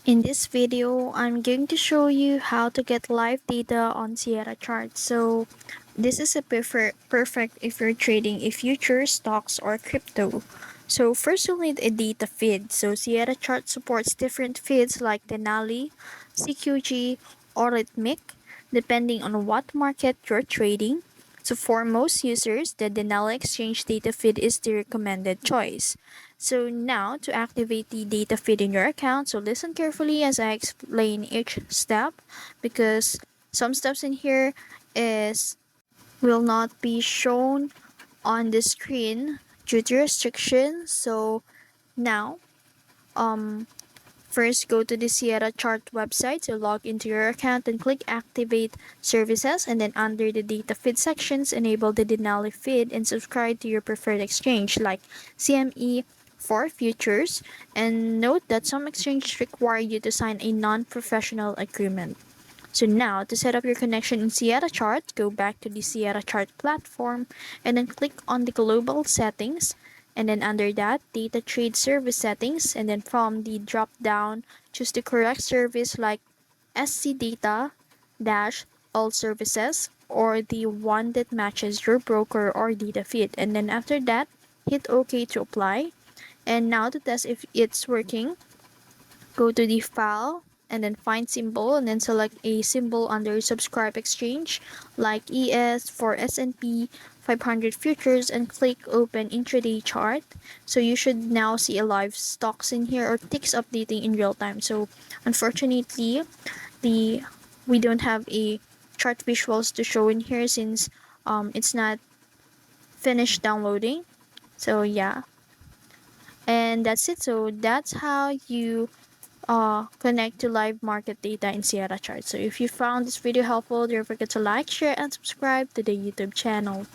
In this video, I'm going to show you how to get live data on Sierra Chart. So this is a perfect if you're trading a future, stocks, or crypto. So first you'll need a data feed. So Sierra Chart supports different feeds like Denali, CQG, or Rhythmic, depending on what market you're trading. So for most users, the Denali Exchange data feed is the recommended choice. So now to activate the data feed in your account, so listen carefully as I explain each step because some steps in here is will not be shown on the screen due to restrictions. So now um first go to the Sierra Chart website to log into your account and click activate services, and then under the data feed sections enable the Denali feed and subscribe to your preferred exchange like CME for futures, and note that some exchanges require you to sign a non-professional agreement. So now to set up your connection in Sierra Chart, go back to the Sierra Chart platform and then click on the global settings, and then under that data trade service settings, and then from the drop down choose the correct service like SC data dash all services or the one that matches your broker or data feed, and then after that hit OK to apply. And now to test if it's working, go to the file and then find symbol and then select a symbol under subscribe exchange like ES for S&P 500 futures and click open intraday chart. So you should now see a live stocks in here or ticks updating in real time. So unfortunately the we don't have a chart visuals to show in here since it's not finished downloading. So yeah, and that's it. So that's how you connect to live market data in Sierra Chart. So if you found this video helpful, don't forget to like, share, and subscribe to the YouTube channel.